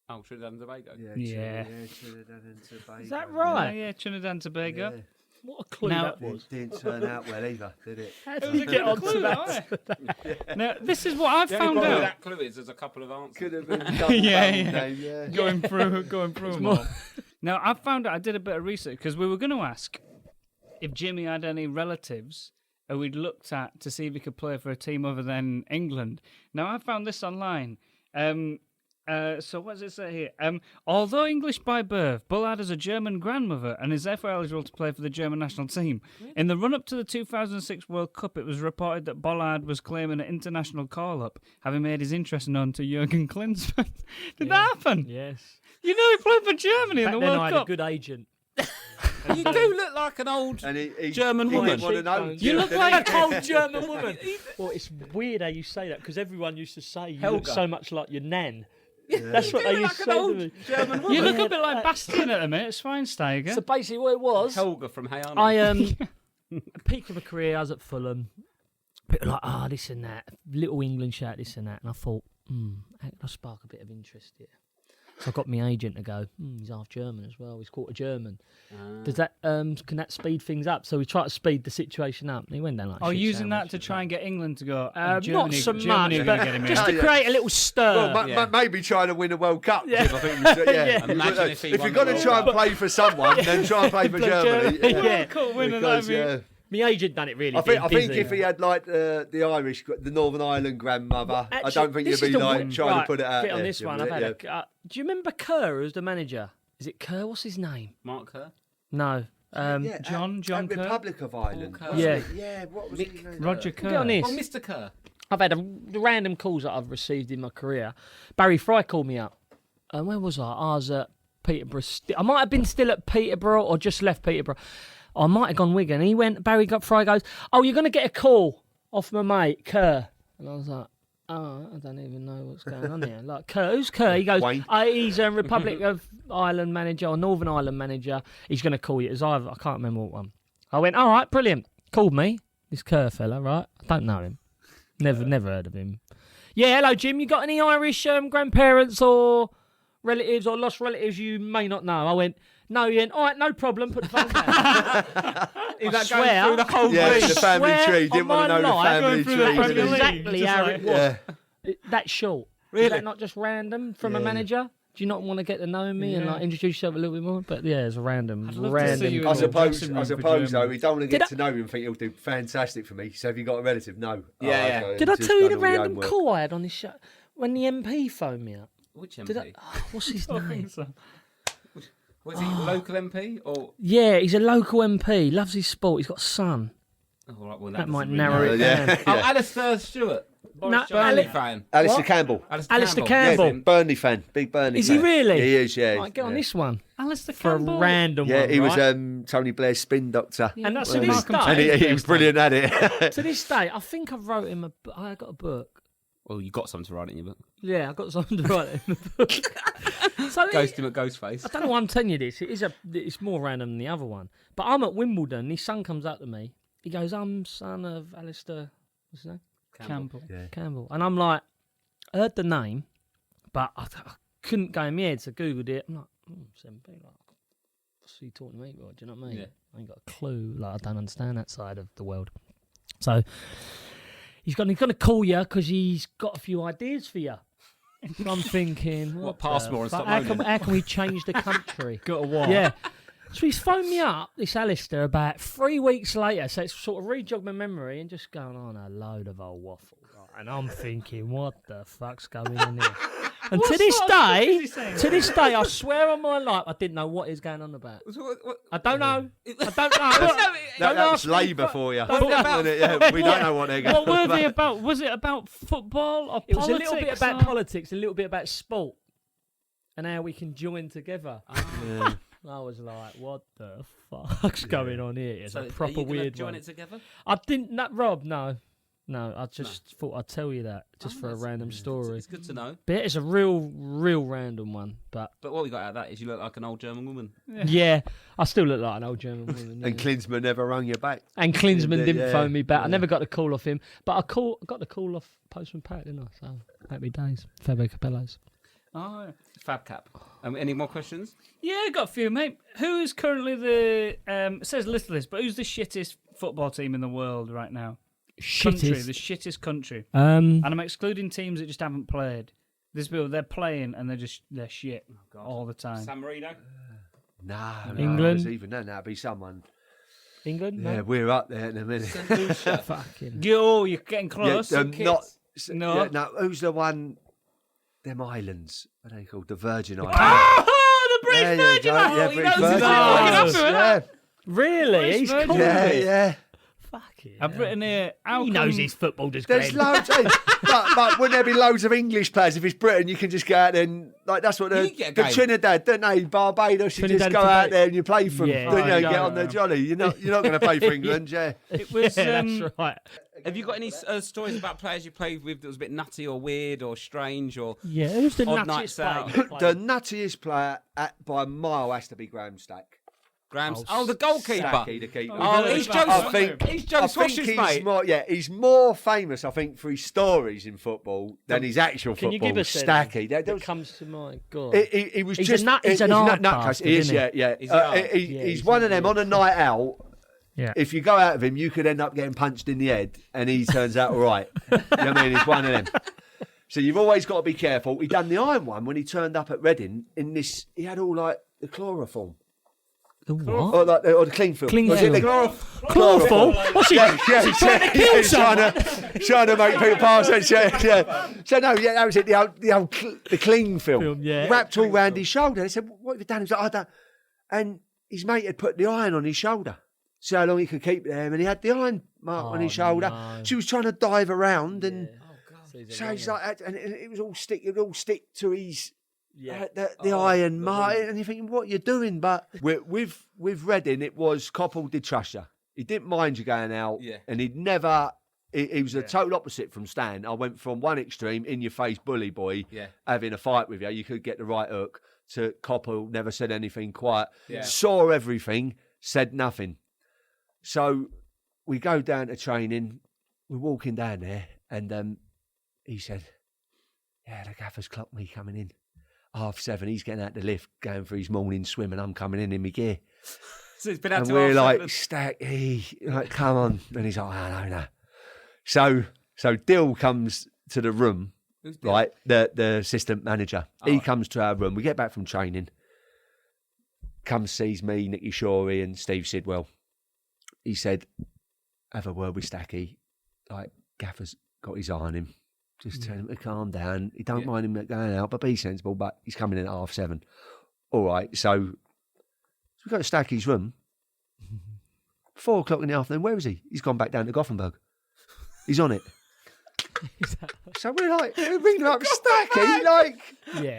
Oh, Trinidad and Tobago. Yeah. Trinidad and Tobago. Is that right? Yeah, Trinidad and Tobago. Yeah. What a clue Now- that was. Didn't turn out well either, did it? How did you get onto that? Now, this is what I've found All out. that clue is there's a couple of answers. Could have been done. Yeah, yeah. yeah. Going through them all. Now, I found out, I did a bit of research, because we were going to ask if Jimmy had any relatives who we'd looked at to see if he could play for a team other than England. Now, I found this online. So what does it say here? Although English by birth, Bullard has a German grandmother and is therefore eligible to play for the German national team. In the run-up to the 2006 World Cup, it was reported that Bullard was claiming an international call-up, having made his interest known to Jurgen Klinsmann. Did that happen? Yes. You know he played for Germany in Back the then World I had Cup. a good agent. You do look like an old German woman. You look like an old German woman. Well, it's weird how you say that because everyone used to say you look so much like your nan. That's what they used to say to me. German woman. You look a bit like Bastian at the minute, Schweinsteiger. So basically what it was, Helga from Hey Arnold. I peak of my career, I was at Fulham. People were like, this and that. Little England shout, this and that. And I thought, how can I spark a bit of interest here? So I got my agent to go, he's half German as well. He's quarter German. Does that can that speed things up? So we tried to speed the situation up. And he went down like shit using sandwich. that to try and get England to go. Not so much, Germany are gonna get him in. just to create a little stir. Well, maybe trying to win a World Cup. Yeah. Jim, I think. Yeah. Imagine if you're going to try and play for someone, then try and play for Germany. Yeah. Cool winner, Because, that'd be. My agent done it really. I think busy. if he had like the Irish, the Northern Ireland grandmother, Actually, I don't think this you'd be is the like one- trying right, to put it out bit on there, this Jim, one. I've yeah. had do you remember Kerr as the manager? Is it Kerr? What's his name? Mark Kerr. No. John Kerr? Republic of Ireland. Kerr. wasn't Yeah. it? Yeah. What was his name? Roger Get on Kerr. this. Oh, Mr. Kerr. I've had the random calls that I've received in my career. Barry Fry called me up. Where was I? I was at Peterborough. I might have been still at Peterborough or just left Peterborough. I might have gone Wigan. Fry goes, you're going to get a call off my mate, Kerr. And I was like, I don't even know what's going on here. Like, Kerr, who's Kerr? He goes, he's a Republic of Ireland manager or Northern Ireland manager. He's going to call you. It was either, I can't remember what one. I went, all right, brilliant. Called me, this Kerr fella, right? I don't know him. Never heard of him. Yeah, hello, Jim. You got any Irish grandparents or relatives or lost relatives you may not know? I went, no, you went, all right, no problem. Put the phone down. I swear, through the whole Yeah, the family swear tree. Didn't on want to my know the life, family going through the tree. Premier did he? League. exactly Just how like- it was. Yeah. That short. Really? Is that not just random from a manager? Do you not want to get to know me and Yeah. like introduce yourself a little bit more? But yeah, it's a random. I'd love to see you in I the suppose dressing room for though, Germany. we don't want to Did get to know him and think he'll do fantastic for me. So have you got a relative? No. Yeah. okay. Did I Just tell you done the all your random homework. call I had on this show when the MP phoned me up? Which Did MP? what's his I name? think so. Was he local MP or? Yeah, he's a local MP. Loves his sport. He's got a son. Oh, right, well, That might doesn't narrow really it Yeah. down. Oh, Alistair Stewart. No, Burnley Ale- fan. Alistair What? Campbell. Alistair Yeah, Campbell. Burnley fan. Big Burnley Is fan. he really? He is, yeah. Right, get on this one Alistair for a Campbell. random Yeah, one. he was right? Tony Blair's spin doctor. And that's Well, to this Malcolm day. And Tate. he was brilliant at it. To this day, I think I wrote him I got a book. Well, you got something to write in your book. Yeah, I got something to write in the book. So Ghost him at Ghostface. I don't know why I'm telling you this. It's more random than the other one. But I'm at Wimbledon. His son comes up to me. He goes, "I'm son of Alistair. What's his name? Campbell. Campbell." And I'm like, I heard the name, but I couldn't go in my head. So I googled it. I'm like, 7B. Like, what's he talking to me about? Do you know what I mean? Yeah. I ain't got a clue. Like, I don't understand that side of the world. So he's going to call you because he's got a few ideas for you. So I'm thinking, What, Passmore and fuck? stop How moaning? how can we change the country? Got a war. Yeah. So he's phoned me up, this Alistair, about 3 weeks later. So it's sort of re-jogged my memory and just going on a load of old waffle. Right? And I'm thinking, what the fuck's going on here? And to this day, I swear on my life, I didn't know what he's going on about. I don't know. I don't know. That's Labour for you. Don't ask Isn't it? Yeah, we don't know what they're going What were on they about. about? Was it about football or It was politics? a little bit about or- politics, a little bit about sport, and how we can join together. Yeah. I was like, what the fuck's going on here? It's So a are proper you gonna weird join one. it together? I didn't, Rob, no. No, I just thought I'd tell you that, just Oh, for a that's- random story. It's good to know. But it's a real random one. But But what we got out of that is you look like an old German woman. yeah, I still look like an old German woman. And Yeah. Klinsmann never rung you back. And Klinsmann didn't Yeah, phone me back. I yeah. never got the call off him. But I got the call off Postman Pat, didn't I? So, happy days. Fabio Capello's. Oh, yeah. Fab cap. Any more questions? Yeah, I got a few, mate. Who is currently the it says listless, but who's the shittest football team in the world right now? Country, the shittest country. And I'm excluding teams that just haven't played. There's people they're playing and they're shit all the time. San Marino. No, England? Even then, that'd be someone. England? Yeah, No? we're up there in a minute. Fucking. You're getting close. Yeah, No. Yeah, no, who's the one? Them islands. What are they called? The Virgin Islands. Oh, the British Virgin Islands. Yeah, He British knows his Virgin fucking Islands. up to it. Really? He's Virgin. cool. Yeah. Fucking. I've written here. How He come- knows his football, does There's Glenn? loads. but wouldn't there be loads of English players? If it's Britain, you can just go out there and that's what You get a the game. Trinidad, don't they? Barbados, you Trinidad just and go out Tobago. there and you play for them. Yeah. Don't you? Oh, Get yeah. on their jolly. You're not going to play for England, yeah. It was. Yeah, that's right. Have you got any stories about players you played with that was a bit nutty or weird or strange or Yeah, who's the Odd nuttiest nights out. player? The nuttiest player by a mile has to be Graham Stack. Graham's? Oh, the goalkeeper. Stacky, the keeper. Oh, he's he's Joe Joe. I think- He's Joe I think Swash's mate. he's more famous, I think, for his stories in football than his actual Can you football. give us Stacky. That comes to mind. God. He was He's just a nut- he's an hard nutcase. bastard, He is, isn't yeah. He's hard. He's one of them on a night out. Yeah. If you go out of him, you could end up getting punched in the head, and he turns out all right. You know what I mean? He's one of them. So you've always got to be careful. He done the iron one when he turned up at Reading. He had all like the chloroform. The what? Or the clean film. Clean Was it the film. Chloroform? What's he? Yeah, trying to make people pass it. Yeah. So no, that was it. The cling film. Yeah. Wrapped all round his shoulder. They said, "What have you done?" He was like, "I don't." And his mate had put the iron on his shoulder, so how long he could keep it there. And he had the iron mark on his shoulder. no. So he was trying to dive around, and So so he's like, and it was all stick. It would all stick to his. Yeah. The iron mark, and you're thinking, what you're doing? But with Reading, it was Coppell did trust you. He didn't mind you going out, and he'd never. He was the total opposite from Stan. I went from one extreme, in your face bully boy, having a fight with you. You could get the right hook. To Coppell, never said anything, quiet, saw everything, said nothing. So we go down to training. We're walking down there, and he said, "Yeah, the gaffer's clocked me coming in. 7:30, he's getting out the lift, going for his morning swim, and I'm coming in my gear." So it's been out And to we're 7:30. like, Stacky, like, come on. And he's like, oh, no. So Dill comes to the room, right? The assistant manager. He comes to our room. We get back from training. Comes, sees me, Nicky Shorey, and Steve Sidwell. He said, have a word with Stacky. Like, Gaffer's got his eye on him. Just tell him to calm down. He don't mind him going out, but be sensible. But he's coming in at 7:30. All right, so we go to Stacky's room. 4:00 in the afternoon. Where is he? He's gone back down to Gothenburg. He's on it. So we're ringing up Stacky, like,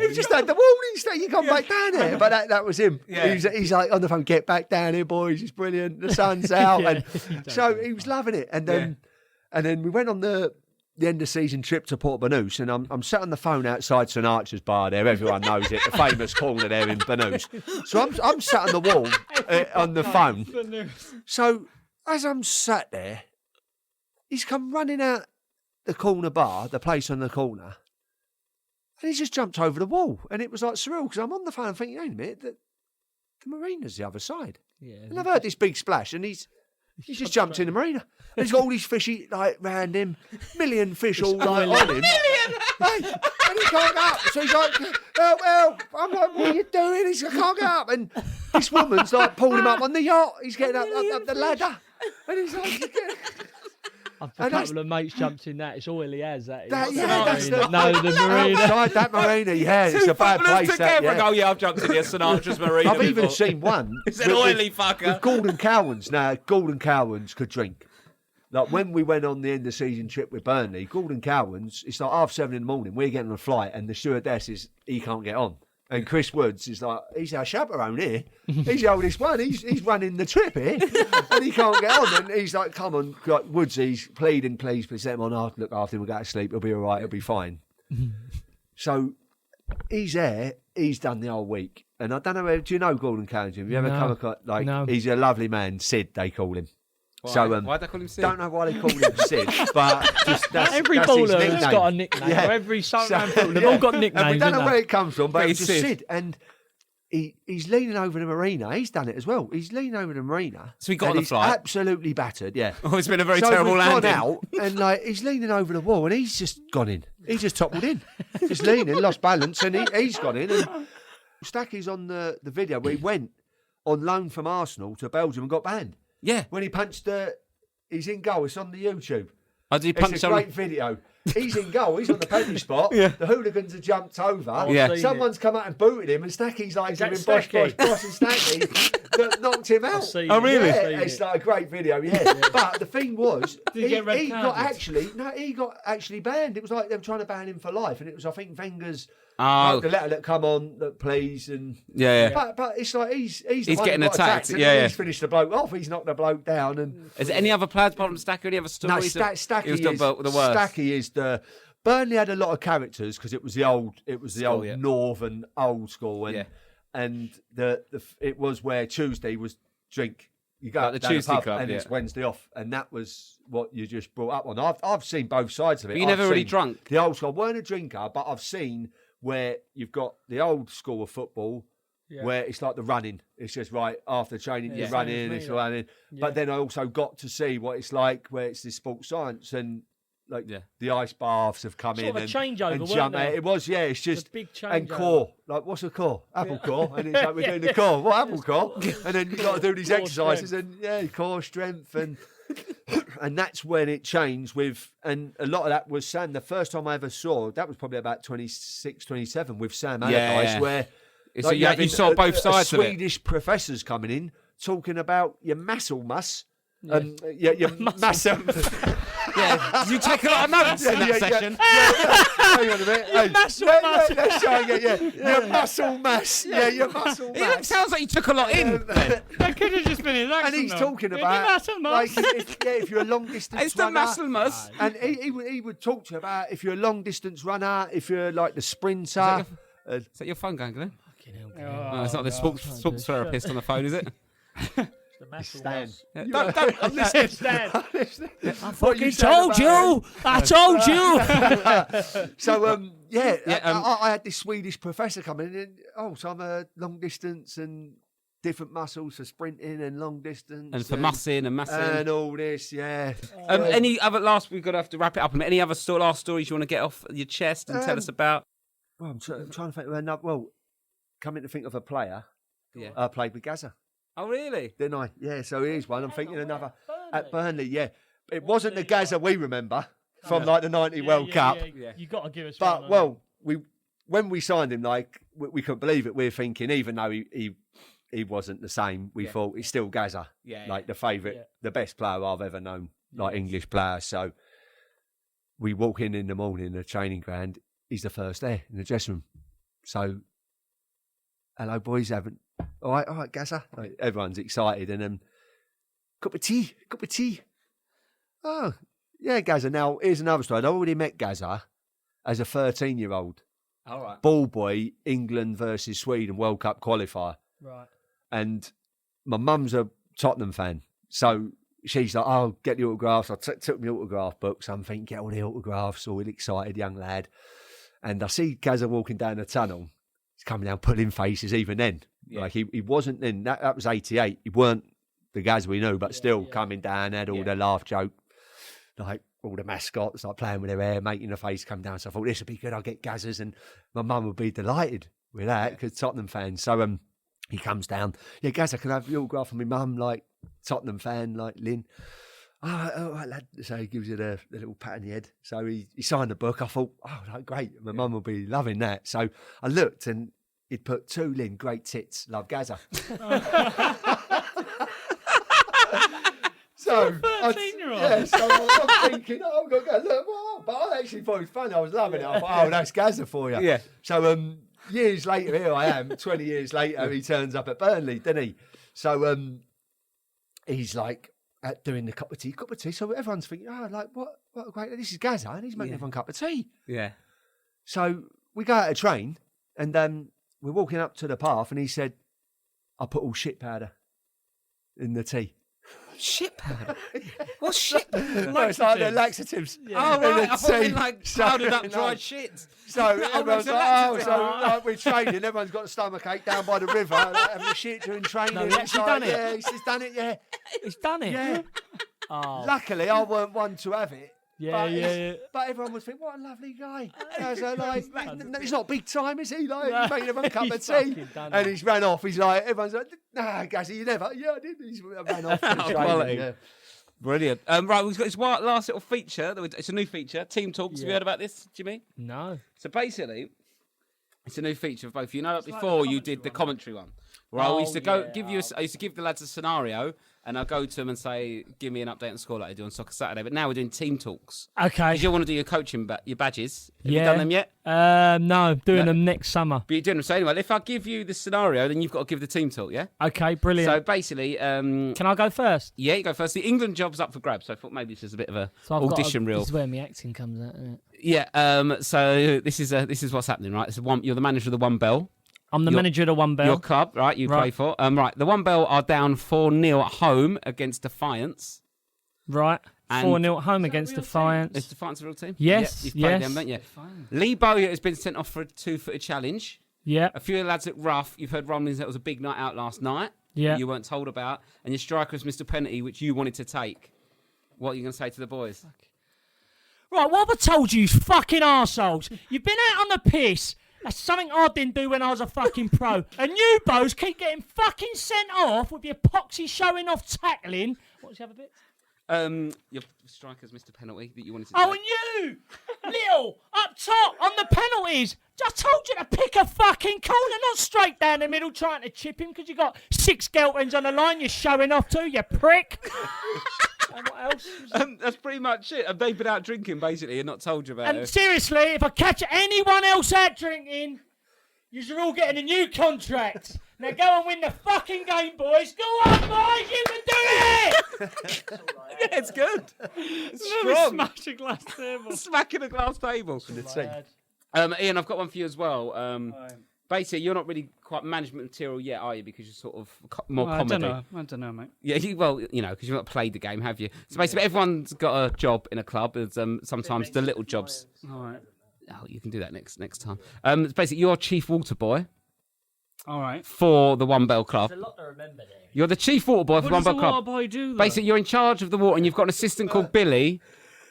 he's just had the warning, Stacky, you come back down here. But that was him. Yeah. He's like on the phone, get back down here, boys. It's brilliant. The sun's out, and so he was loving it. And then we went on the end of season trip to Port Banús, and I'm sat on the phone outside St Archer's bar there. Everyone knows it, the famous corner there in Banús. So I'm sat on the wall on the phone. So as I'm sat there, he's come running out the corner bar, the place on the corner, and he just jumped over the wall, and it was like surreal because I'm on the phone thinking, "Wait a minute, the marina's the other side." And I've heard this big splash, and he's just jumped in the marina. And he's got all these fishy round him, million fish all on him. Hey, and he can't get up. So he's like, help. I'm like, what are you doing? He's like, I can't get up. And this woman's like pulling him up on the yacht. He's getting up the ladder. And he's like, A couple of mates jumped in that. It's oily as that is. That's the the marina. outside that marina, it's a bad place. I've jumped in here, St Archer's Marina. I've even seen one. It's an oily fucker. With Gordon Cowans. Now, Gordon Cowans could drink. Like when we went on the end of season trip with Burnley, Gordon Cowans, it's like 7:30 in the morning. We're getting on a flight, and the stewardess he can't get on. And Chris Woods is like, he's our chaperone here. He's the oldest one. He's running the trip here, and he can't get on. And he's like, come on, like Woodsy's pleading, please set him on. I'll look after him. We'll go to sleep. He'll be all right. He'll be fine. So he's there. He's done the whole week. And I don't know, do you know Gordon Cowans? Have you ever come across, No. He's a lovely man. Sid, they call him. Why? So, Why'd they call him Sid? Don't know why they call him Sid, but just Every that's his baller has nickname. got a nickname. Yeah. Or every Sunderland So, footballer, they've all got nicknames. And we don't know haven't where it comes from, but But it's he's just Sid. Sid. And he's leaning over the marina. He's done it as well. He's leaning over the marina. So he got and on the he's flight? absolutely battered, yeah. Oh, it's been a very So terrible we've landing. gone out, and he's leaning over the wall, and he's just gone in. He's just toppled in. Just leaning, lost balance, and he's gone in. And Stacky's on the video where he went. on loan from Arsenal to Belgium and got banned. Yeah. When he punched he's in goal. It's on the YouTube. Oh, did he punch It's a great video. He's in goal. He's on the penalty spot. Yeah. The hooligans have jumped over. Yeah. Someone's come out and booted him, and Stacky's like that giving bosh and Stacky that knocked him out. seen Oh, it. really? Yeah, it's like a great video. Yeah. But the thing was, Did he get red he got carded? he got actually banned. It was like they were trying to ban him for life, and it was I think Wenger's. Oh, The letter that come on that please and yeah. but it's like he's the one getting who got attacked. and Yeah. He's finished the bloke off. He's knocked the bloke down and. Is there any other players apart from Stacker? Any other No, stories? Stacky He was is the worst. Stacky is the. Burnley had a lot of characters because it was the old yeah. northern old school and Yeah. and it was where Tuesday was drink. You go Like the down Tuesday pub club, and yeah. it's Wednesday off, and that was what you just brought up on. I've seen both sides of it. But you I've never really seen drunk? the old school. I weren't a drinker, but I've seen where you've got the old school of football. Yeah. Where it's like the running, it's just right after training, Yeah. you're Same running, as me, it's yeah. running. Yeah. But then I also got to see what it's like where it's this sports science and like Yeah. the ice baths have come Sort in of a changeover, and weren't jump they? it was it's It's just a big and changeover. core like what's a core apple core and it's like we're doing the core what apple core and then you got to do these Core exercises and core strength and and that's when it changed with and a lot of that was Sam. The first time I ever saw that was probably about 26 27 with Sam Allardyce Yeah. where So you having saw both sides of it. Swedish professors coming in talking about your muscle mass your muscle. Yeah. Did you take a lot of notes in that session? Hang on a minute. Hey, muscle mass. let's try and get your muscle mass. Yeah, your muscle It mass. sounds like you took a lot in. then. That could have just been his accent. And he's though. talking Yeah, about the muscle like mass. if you're a long distance It's the runner, muscle mass. and he would talk to you about if you're a long distance runner, if you're like the sprinter. Is that your phone going, Glenn? Fucking hell, Oh, No, it's not the sports therapist on the phone, is it? the muscle Stan. mass. Yeah, don't listen. Stan. I Fucking told you. I told you. So Yeah, I had this Swedish professor come in and so I'm a long distance and different muscles for sprinting and long distance And for mussing and massing. and all this, yeah. Any other we've got to have to wrap it up. Any other last stories you want to get off your chest and tell us about? Well, I'm trying to think of another. Well, coming to think of a player, Yeah. I played with Gazza, Oh, really? didn't I? Yeah, so here's one. I'm thinking another at Burnley. Yeah, it wasn't the Gazza we remember from like the '90 World Cup. Yeah. You got to give us. But one, when we signed him, like we couldn't believe it. We're thinking, even though he wasn't the same, we thought he's still Gazza, Yeah. like the favourite, Yeah. the best player I've ever known, like English player. So we walk in the morning in the training ground. He's the first there in the dressing room. So, hello boys, haven't all right, Gazza. Like, everyone's excited and cup of tea. Oh, yeah, Gazza. Now here's another story. I already met Gazza as a 13-year-old. All right. Ball boy, England versus Sweden World Cup qualifier. right. And my mum's a Tottenham fan. So she's like, oh, get the autographs. I took my autograph books. I'm thinking, get all the autographs, all excited young lad. And I see Gazza walking down the tunnel. He's coming down, pulling faces even then. Yeah. Like he wasn't then, that was 88. He weren't the Gazza we knew, but still coming down, had all the laugh joke. Like all the mascots, like playing with their hair, making the face come down. So I thought, this would be good. I'll get Gazza's. And my mum would be delighted with that because Tottenham fans. So he comes down. Yeah, Gazza, can I have the autograph from my mum? Like Tottenham fan, like Lynn. Oh, all right, lad. So he gives you the little pat on the head. So he signed the book. I thought, oh, like, great. My mum will be loving that. So I looked and he'd put to Lynn, great tits, love Gazza. So 13-year-old. Yeah, so I'm thinking, oh, I'm going to go look. Well, but I actually thought it was funny. I was loving it. I thought, oh, that's Gazza for you. Yeah. So years later, here I am. 20 years later, he turns up at Burnley, didn't he? So he's like doing the cup of tea. So everyone's thinking, oh, like what a great. This is Gazza, and he's making everyone a cup of tea. Yeah. So we go out to train, and we're walking up to the path, and he said, I put all shit powder in the tea. Shit powder. What's shit? No, it's like the laxatives. Oh, right. In I the thought tea. it like So, powdered up no. dried shit. So everyone's makes a like, oh, laxative. so like, we're training. Everyone's got a stomachache down by the river, like, having a shit during training. No, he's It's actually done it. Yeah, he's done it. Yeah, He's done it. yeah. Oh. Luckily, I weren't one to have it. But everyone was thinking, what a lovely guy. He's not big time, is he? Like, making him a cup of tea. And he's ran off. He's like, everyone's like, nah, Gazza, you never. Yeah, I did. He's ran off. Quality. Brilliant. Right, we've got this last little feature. It's a new feature. Team Talks. Have you heard about this, Jimmy? No. So basically, it's a new feature for both. You know, like before you did the commentary one, where I used to I used to give the lads a scenario, and I'll go to them and say, "Give me an update on the score like I do on Soccer Saturday." But now we're doing Team Talks. Okay. Because you want to do your coaching, your badges. Have you done them yet? No, doing them next summer. But you're doing them. So anyway, if I give you the scenario, then you've got to give the Team Talk. Yeah. Okay, brilliant. So basically, can I go first? Yeah, you go first. The England job's up for grabs, so I thought maybe this is a bit of a audition reel. This is where my acting comes out, isn't it? Yeah. So this is what's happening, right? You're the manager of the One Bell. I'm the manager of the One Bell. Your club, right? You play for. Right. The One Bell are down 4-0 at home against Defiance. Right. 4-0 at home against Defiance. Is Defiance a real team? Yes. You've played them, don't you? Lee Bowyer has been sent off for a 2-footed challenge. Yeah. A few of the lads look rough. You've heard rumblings that it was a big night out last night. Yeah. You weren't told about. And your striker is Mr. Penalty, which you wanted to take. What are you going to say to the boys? Right, what have I told you, fucking arseholes? You've been out on the piss. That's something I didn't do when I was a fucking pro. And you boys keep getting fucking sent off with your poxy showing off tackling. What's the other bit? Your striker's Mr. Penalty that you wanted to Oh, take. and you, Little, up top on the penalties. Just told you to pick a fucking corner, not straight down the middle trying to chip him because you got 6 girlfriends on the line you're showing off to, you prick. And what else? That's pretty much it. They've been out drinking, basically, and not told you about And it. seriously, if I catch anyone else out drinking, you're all getting a new contract. Now go and win the fucking game, boys. Go on, boys, you can do it! Yeah, it's good. It's strong. Smash a glass table. Smacking a glass table. Ian, I've got one for you as well. Basically, you're not really quite management material yet, are you? Because you're sort of more comedy. I don't know, mate. Yeah, because you've not played the game, have you? So basically, everyone's got a job in a club. There's sometimes the little jobs. All right. Oh, you can do that next time. It's basically, you're chief water boy. All right. For the One Bell Club. There's a lot to remember there. You're the chief water boy for the One Bell Club. What does the water boy do, though? Basically, you're in charge of the water, and you've got an assistant called Billy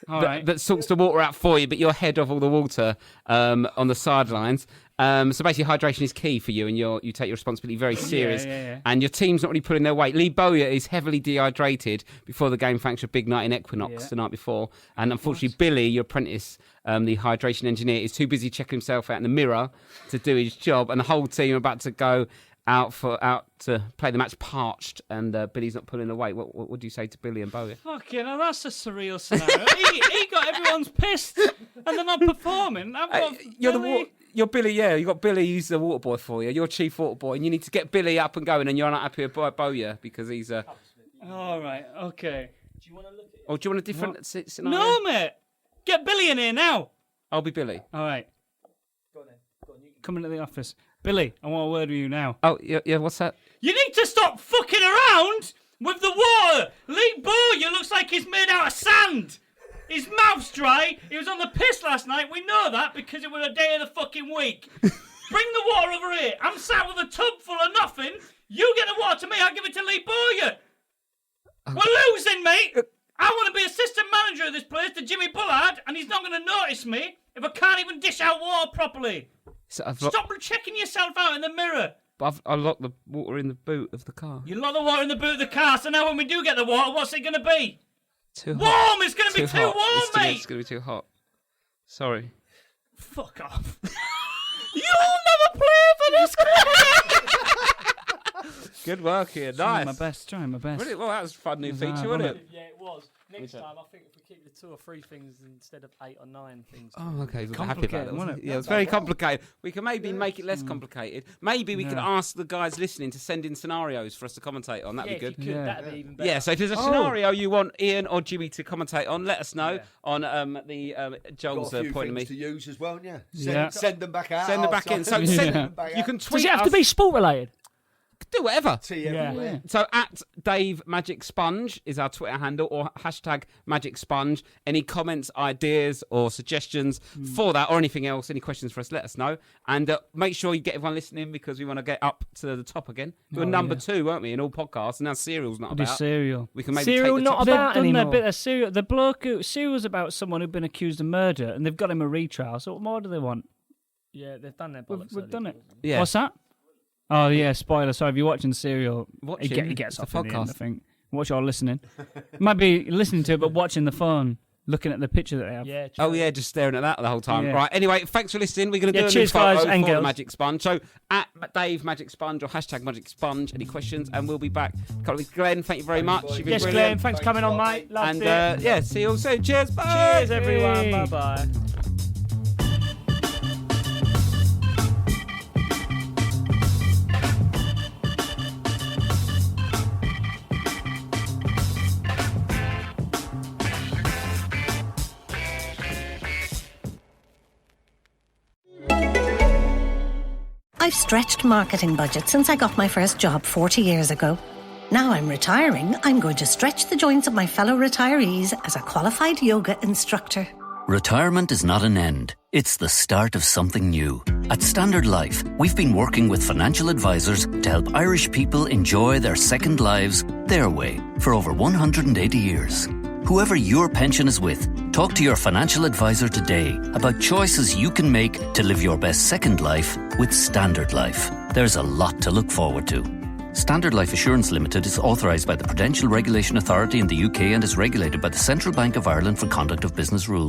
that sorts the water out for you, but you're head of all the water on the sidelines. So basically, hydration is key for you, and you take your responsibility very serious. Yeah. And your team's not really pulling their weight. Lee Bowyer is heavily dehydrated before the game, thanks to a big night in Equinox the night before. And unfortunately, Billy, your apprentice, the hydration engineer, is too busy checking himself out in the mirror to do his job, and the whole team are about to go out to play the match parched, and Billy's not pulling the weight. What would you say to Billy and Bowyer? Fucking hell, that's a surreal scenario. he got everyone's pissed, and they're not performing. You're Billy, yeah. You got Billy, he's the water boy for you. You're chief water boy, and you need to get Billy up and going. And you're not happy with Bowyer because he's a. All right, okay. Do you want to look at it? Or do you want a different scenario? No, mate. Get Billy in here now. I'll be Billy. All right. Go on then. Come into the office. Billy, I want a word with you now. Oh, yeah. What's that? You need to stop fucking around with the water. Lee Bowyer looks like he's made out of sand. His mouth's dry. He was on the piss last night. We know that because it was a day of the fucking week. Bring the water over here. I'm sat with a tub full of nothing. You get the water to me. I'll give it to Lee Bowyer. We're losing, mate. I want to be assistant manager of this place to Jimmy Bullard, and he's not going to notice me if I can't even dish out water properly. So Stop checking yourself out in the mirror. I locked the water in the boot of the car. You lock the water in the boot of the car, so now when we do get the water, what's it going to be? Too hot. Warm! It's going to be too hot. warm, mate! It's going to be too hot. Sorry. Fuck off. You'll never play for this club! Good work here. Nice. Trying my best. Really? Well, that was a fun new feature, wasn't it? Yeah, it was. Next time, I think if we keep the 2 or 3 things instead of 8 or 9 things. Oh, okay. We're happy about Complicated, that, wasn't wasn't it? it? Yeah, it was very complicated. We can maybe make it less complicated. Maybe we could ask the guys listening to send in scenarios for us to commentate on. That'd be good. If you could, that'd be even better. Yeah, so if there's a scenario you want Ian or Jimmy to commentate on, let us know on Joel's Got a few point of me. things to use as well, yeah. Yeah. Send them back out. Send them back in. So Yeah. you can tweet Does it have to us. be sport related? do whatever. Yeah. So at Dave Magic Sponge is our Twitter handle, or hashtag Magic Sponge. Any comments, ideas, or suggestions for that, or anything else, any questions for us, let us know. And make sure you get everyone listening, because we want to get up to the top again. We were number 2, weren't we, in all podcasts? And now Serial's not about. Serial. We can maybe Serial take the not top. about They've done anymore. a bit of Serial. The bloke Serial's about someone who'd been accused of murder, and they've got him a retrial. So what more do they want? Yeah, they've done their bollocks. We've done it. Yeah. What's that? Oh yeah, spoiler. Sorry, if you're watching Serial, Watching? he gets It's off a in the end, podcast. I think. Watch or listening. Might be listening to it, but watching the phone, looking at the picture that they have. Yeah, Oh, yeah, just staring at that the whole time. Yeah. Right, anyway, thanks for listening. We're going to do a cheers, new photo guys and for the girls. Magic Sponge. So, at Dave Magic Sponge or hashtag Magic Sponge, any questions, and we'll be back. Glenn, thank you very much. You've been Yes, Glenn, brilliant. thanks for coming on, mate. Loved And, it. see you all soon. Cheers, bye. Cheers, everyone. Bye-bye. I've stretched marketing budgets since I got my first job 40 years ago. Now I'm retiring, I'm going to stretch the joints of my fellow retirees as a qualified yoga instructor. Retirement is not an end. It's the start of something new. At Standard Life, we've been working with financial advisors to help Irish people enjoy their second lives their way for over 180 years. Whoever your pension is with, talk to your financial advisor today about choices you can make to live your best second life with Standard Life. There's a lot to look forward to. Standard Life Assurance Limited is authorised by the Prudential Regulation Authority in the UK and is regulated by the Central Bank of Ireland for conduct of business rules.